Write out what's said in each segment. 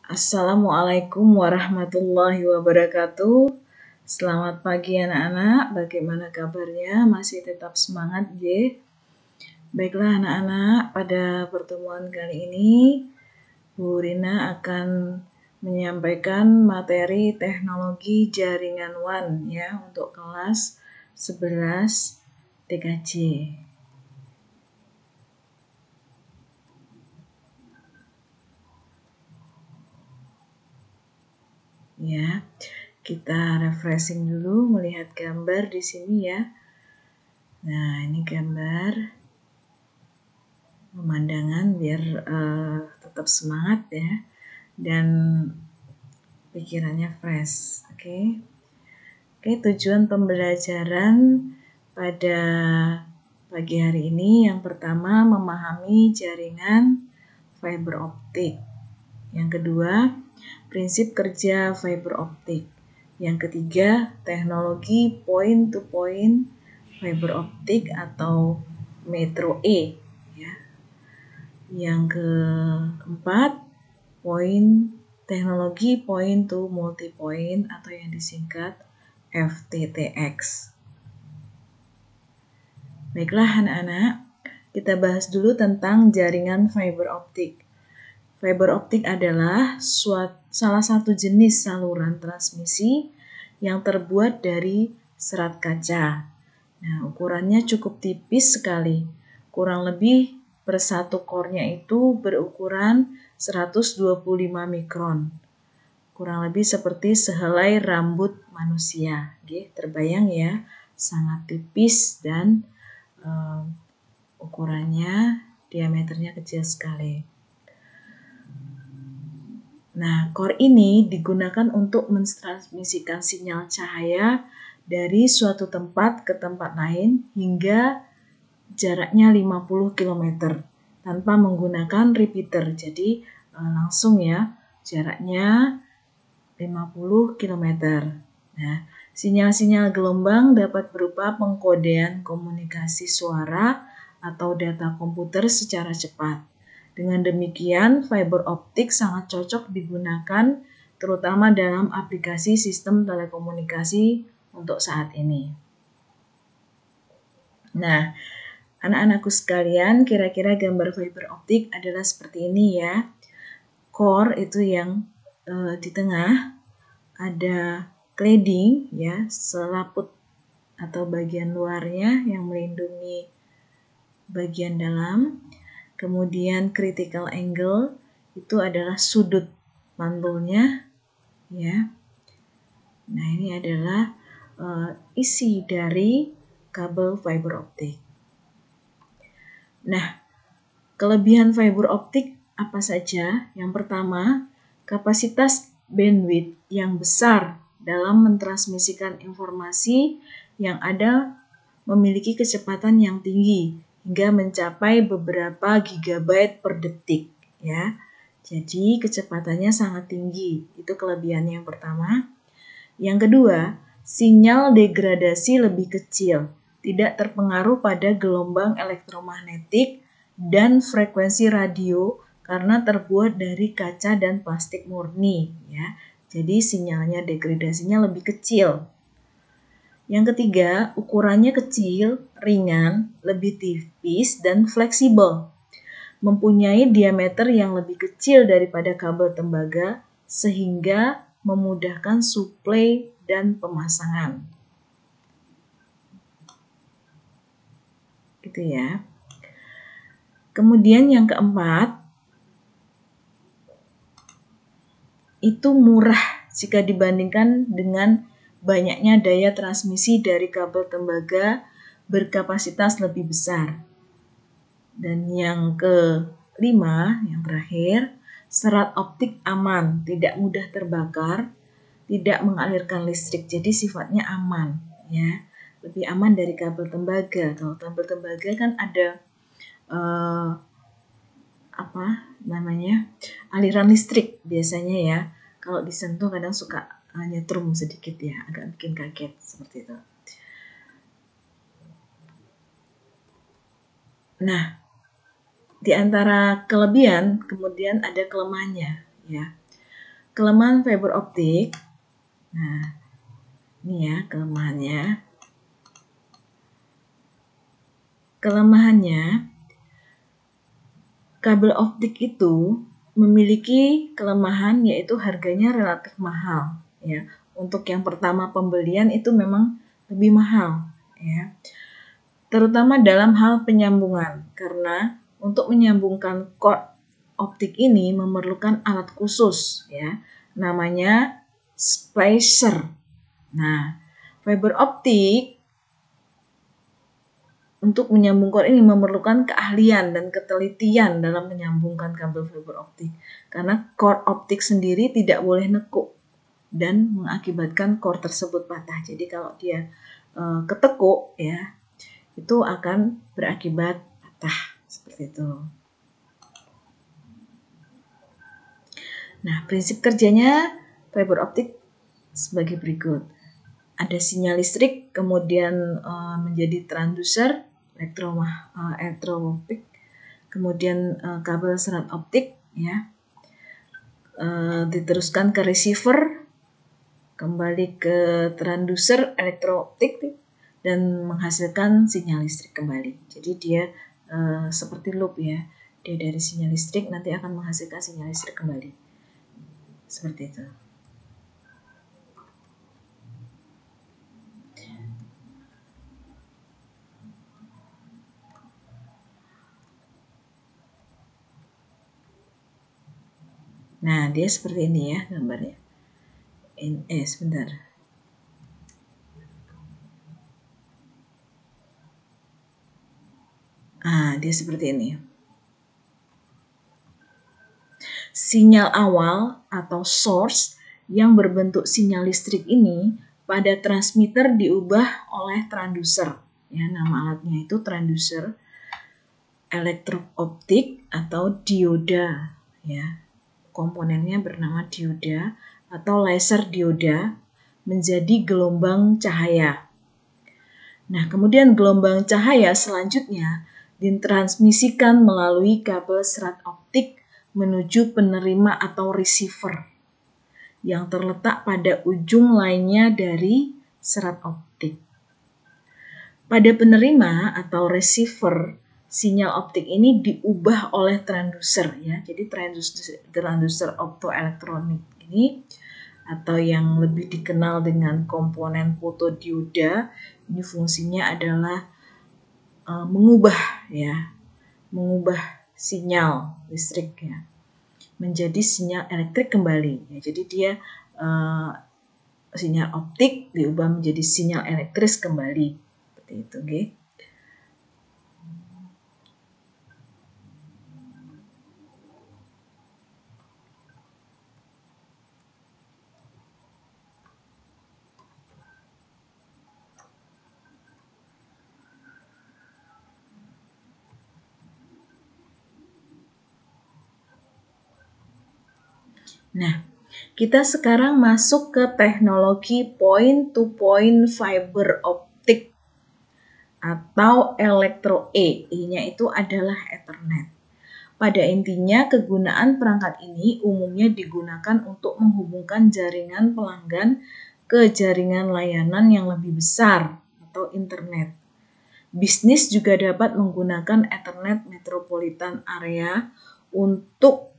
Assalamualaikum warahmatullahi wabarakatuh. Selamat pagi anak-anak, bagaimana kabarnya? Masih tetap semangat ya? Baiklah anak-anak, pada pertemuan kali ini Bu Rina akan menyampaikan materi teknologi jaringan WAN ya untuk kelas 11 TKJ. Ya, kita refreshing dulu melihat gambar di sini ya. Nah, ini gambar pemandangan biar tetap semangat ya dan pikirannya fresh. Oke, tujuan pembelajaran pada pagi hari ini yang pertama memahami jaringan fiber optik. Yang kedua, prinsip kerja fiber optik. Yang ketiga, teknologi point-to-point fiber optik atau Metro E. Ya. Yang keempat, teknologi point to multipoint atau yang disingkat FTTX. Baiklah anak-anak, kita bahas dulu tentang jaringan fiber optik. Fiber optik adalah salah satu jenis saluran transmisi yang terbuat dari serat kaca. Nah, ukurannya cukup tipis sekali. Kurang lebih per satu core-nya itu berukuran 125 mikron. Kurang lebih seperti sehelai rambut manusia. Terbayang ya, sangat tipis dan ukurannya, diameternya kecil sekali. Nah, core ini digunakan untuk mentransmisikan sinyal cahaya dari suatu tempat ke tempat lain hingga jaraknya 50 km tanpa menggunakan repeater. Jadi langsung ya, jaraknya 50 km. Nah, sinyal-sinyal gelombang dapat berupa pengkodean komunikasi suara atau data komputer secara cepat. Dengan demikian, fiber optik sangat cocok digunakan terutama dalam aplikasi sistem telekomunikasi untuk saat ini. Nah, anak-anakku sekalian, kira-kira gambar fiber optik adalah seperti ini ya. Core itu yang di tengah, ada cladding ya, selaput atau bagian luarnya yang melindungi bagian dalam. Kemudian critical angle itu adalah sudut mantulnya ya. Nah, ini adalah isi dari kabel fiber optik. Nah, kelebihan fiber optik apa saja? Yang pertama, kapasitas bandwidth yang besar dalam mentransmisikan informasi yang ada memiliki kecepatan yang tinggi hingga mencapai beberapa gigabyte per detik ya. Jadi kecepatannya sangat tinggi. Itu kelebihannya yang pertama. Yang kedua, sinyal degradasi lebih kecil, tidak terpengaruh pada gelombang elektromagnetik dan frekuensi radio karena terbuat dari kaca dan plastik murni ya. Jadi sinyalnya degradasinya lebih kecil. Yang ketiga, ukurannya kecil, ringan, lebih tipis dan fleksibel. Mempunyai diameter yang lebih kecil daripada kabel tembaga sehingga memudahkan suplai dan pemasangan. Gitu ya. Kemudian yang keempat, itu murah jika dibandingkan dengan banyaknya daya transmisi dari kabel tembaga berkapasitas lebih besar. Dan yang kelima, yang terakhir, serat optik aman, tidak mudah terbakar, tidak mengalirkan listrik, jadi sifatnya aman ya. Lebih aman dari kabel tembaga. Kalau kabel tembaga kan ada aliran listrik biasanya ya. Kalau disentuh kadang suka nyetrum sedikit ya, agak bikin kaget seperti itu. Nah, di antara kelebihan kemudian ada kelemahannya ya. kelemahan fiber optik. Nah, ini ya kelemahannya. Kelemahannya, kabel optik itu memiliki kelemahan yaitu harganya relatif mahal ya. Untuk yang pertama pembelian itu memang lebih mahal ya. Terutama dalam hal penyambungan karena untuk menyambungkan cord optik ini memerlukan alat khusus ya. Namanya splicer. Nah, fiber optik untuk menyambung cord ini memerlukan keahlian dan ketelitian dalam menyambungkan kabel fiber optik. Karena cord optik sendiri tidak boleh nekuk dan mengakibatkan cord tersebut patah. Jadi kalau dia ketekuk ya, itu akan berakibat patah seperti itu. Nah, prinsip kerjanya fiber optik sebagai berikut. Ada sinyal listrik, kemudian menjadi transducer elektropik, kemudian kabel serat optik, ya, diteruskan ke receiver, kembali ke transducer elektropik dan menghasilkan sinyal listrik kembali. Jadi dia seperti loop ya, dia dari sinyal listrik nanti akan menghasilkan sinyal listrik kembali, seperti itu. Nah, dia seperti ini ya gambarnya. Sebentar. Dia seperti ini. Sinyal awal atau source yang berbentuk sinyal listrik ini pada transmitter diubah oleh transducer. Ya, nama alatnya itu transducer elektro-optik atau dioda. Ya, komponennya bernama dioda atau laser dioda menjadi gelombang cahaya. Nah, kemudian gelombang cahaya selanjutnya ditransmisikan melalui kabel serat optik menuju penerima atau receiver yang terletak pada ujung lainnya dari serat optik. Pada penerima atau receiver, sinyal optik ini diubah oleh transducer ya. Jadi transducer optoelektronik ini atau yang lebih dikenal dengan komponen fotodioda, ini fungsinya adalah mengubah sinyal listrik ya menjadi sinyal elektrik kembali. Ya, jadi dia sinyal optik diubah menjadi sinyal elektris kembali seperti itu, okay? Nah, kita sekarang masuk ke teknologi point-to-point fiber optic atau elektro E. E-nya itu adalah Ethernet. Pada intinya, kegunaan perangkat ini umumnya digunakan untuk menghubungkan jaringan pelanggan ke jaringan layanan yang lebih besar atau internet. Bisnis juga dapat menggunakan Ethernet Metropolitan Area untuk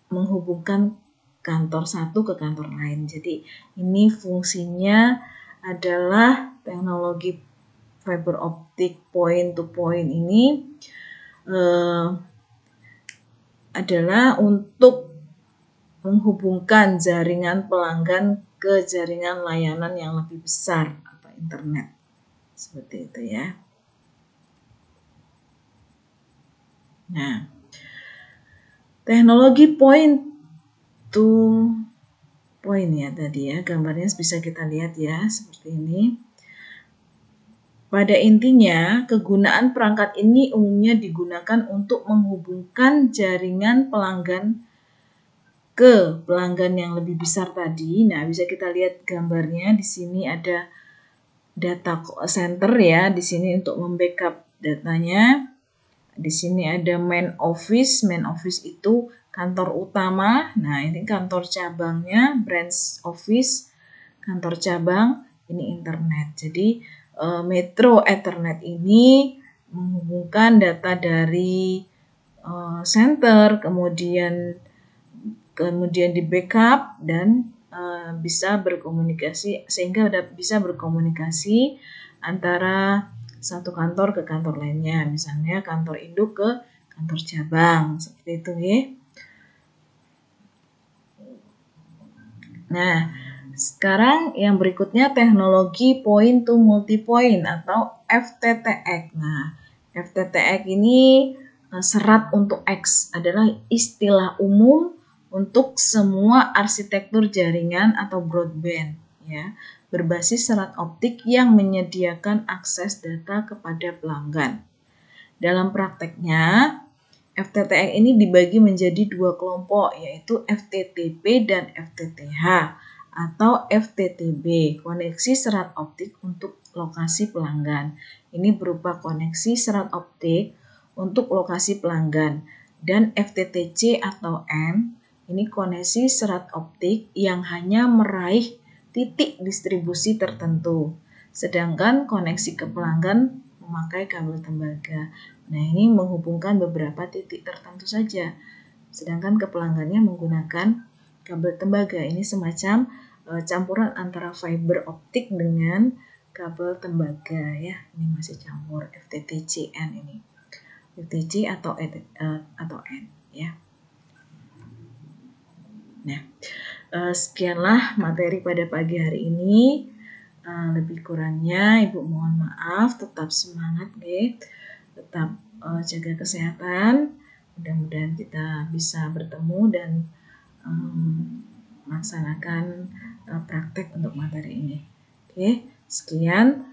menghubungkan kantor satu ke kantor lain. Jadi ini fungsinya adalah teknologi fiber optic point to point ini adalah untuk menghubungkan jaringan pelanggan ke jaringan layanan yang lebih besar atau internet. Seperti itu ya. Nah, teknologi point to point ya tadi ya, gambarnya bisa kita lihat ya seperti ini. Pada intinya, kegunaan perangkat ini umumnya digunakan untuk menghubungkan jaringan pelanggan ke pelanggan yang lebih besar tadi. Nah, bisa kita lihat gambarnya di sini ada data center ya, di sini untuk membackup datanya. Di sini ada main office itu kantor utama. Nah, ini kantor cabangnya, branch office, kantor cabang, ini internet. Jadi Metro Ethernet ini menghubungkan data dari center, kemudian di backup dan bisa berkomunikasi, sehingga bisa berkomunikasi antara satu kantor ke kantor lainnya, misalnya kantor induk ke kantor cabang, seperti itu ya. Nah, sekarang yang berikutnya teknologi point to multipoint atau FTTX. Nah, FTTX ini serat untuk X adalah istilah umum untuk semua arsitektur jaringan atau broadband ya, berbasis serat optik yang menyediakan akses data kepada pelanggan. Dalam prakteknya, FTTX ini dibagi menjadi dua kelompok, yaitu FTTP dan FTTH atau FTTB, koneksi serat optik untuk lokasi pelanggan. Ini berupa koneksi serat optik untuk lokasi pelanggan. Dan FTTC atau N, ini koneksi serat optik yang hanya meraih titik distribusi tertentu. Sedangkan koneksi ke pelanggan memakai kabel tembaga. Nah, ini menghubungkan beberapa titik tertentu saja. Sedangkan ke pelanggannya menggunakan kabel tembaga. Ini semacam campuran antara fiber optik dengan kabel tembaga ya. Ini masih campur FTTC-N ini. FTTC atau N ya. Nah, sekianlah materi pada pagi hari ini. Lebih kurangnya Ibu mohon maaf, tetap semangat nggih. Tetap jaga kesehatan. Mudah-mudahan kita bisa bertemu dan melaksanakan praktek untuk materi ini. Oke, sekian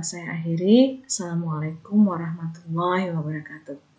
saya akhiri. Assalamualaikum warahmatullahi wabarakatuh.